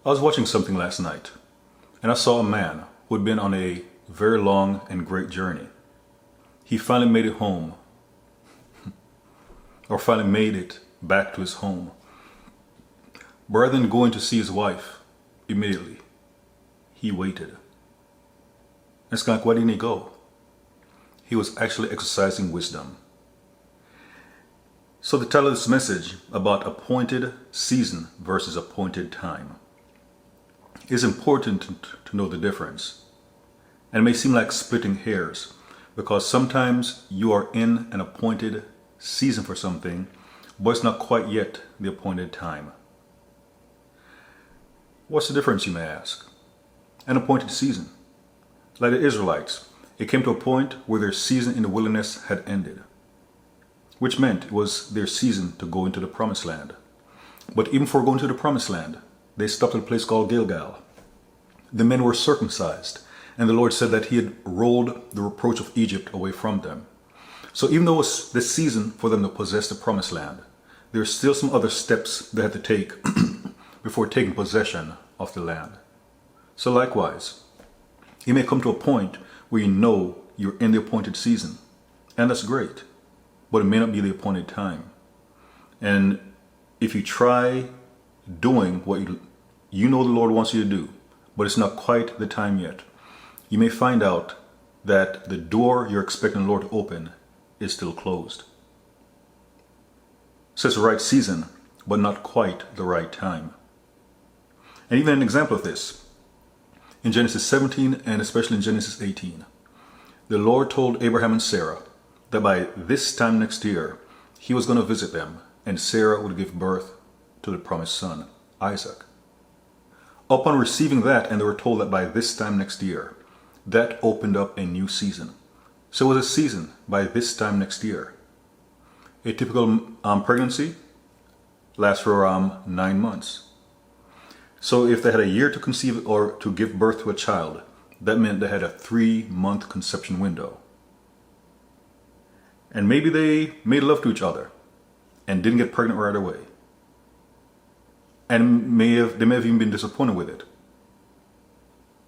I was watching something last night, and I saw a man who had been on a very long and great journey. He finally made it home, or finally made it back to his home. Rather than going to see his wife immediately, he waited. It's kind of like, why didn't he go? He was actually exercising wisdom. So the title of this message about appointed season versus appointed time. It's important to know the difference. And it may seem like splitting hairs because sometimes you are in an appointed season for something, but it's not quite yet the appointed time. What's the difference, you may ask? An appointed season. Like the Israelites, it came to a point where their season in the wilderness had ended, which meant it was their season to go into the promised land. But even before going to the promised land, they stopped at a place called Gilgal. The men were circumcised, and the Lord said that he had rolled the reproach of Egypt away from them. So even though it was the season for them to possess the promised land, there are still some other steps they had to take before taking possession of the land. So likewise, you may come to a point where you know you're in the appointed season, and that's great, but it may not be the appointed time. And if you try doing what you know the Lord wants you to do, but it's not quite the time yet, you may find out that the door you're expecting the Lord to open is still closed. So it's the right season, but not quite the right time. And even an example of this, in Genesis 17 and especially in Genesis 18, the Lord told Abraham and Sarah that by this time next year, he was going to visit them and Sarah would give birth to the promised son, Isaac. Upon receiving that, and they were told that by this time next year, that opened up a new season. So it was a season by this time next year. A typical pregnancy lasts for 9 months. So if they had a year to conceive or to give birth to a child, that meant they had a 3-month conception window. And maybe they made love to each other and didn't get pregnant right away. And they may have even been disappointed with it.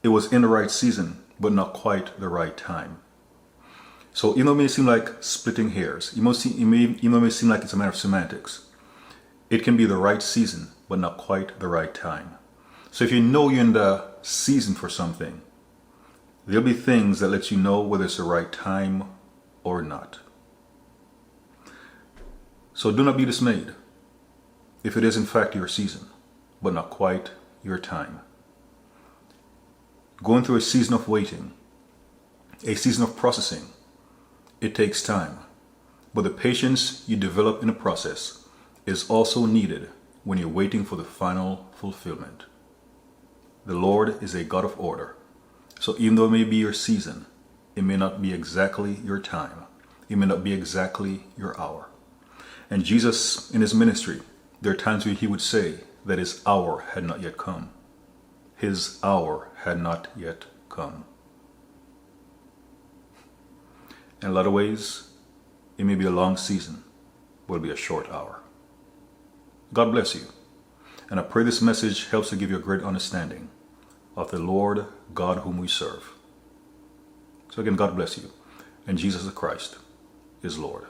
It was in the right season, but not quite the right time. So even though it may seem like splitting hairs, it may seem like it's a matter of semantics, it can be the right season, but not quite the right time. So if you know you're in the season for something, there'll be things that let you know whether it's the right time or not. So do not be dismayed if it is in fact your season, but not quite your time. Going through a season of waiting, a season of processing, it takes time, but the patience you develop in the process is also needed when you're waiting for the final fulfillment. The Lord is a God of order, so even though it may be your season, it may not be exactly your time. It may not be exactly your hour. And Jesus, in his ministry, there are times when he would say that his hour had not yet come. His hour had not yet come. In a lot of ways, it may be a long season, but it'll be a short hour. God bless you. And I pray this message helps to give you a great understanding of the Lord God whom we serve. So again, God bless you. And Jesus Christ is Lord.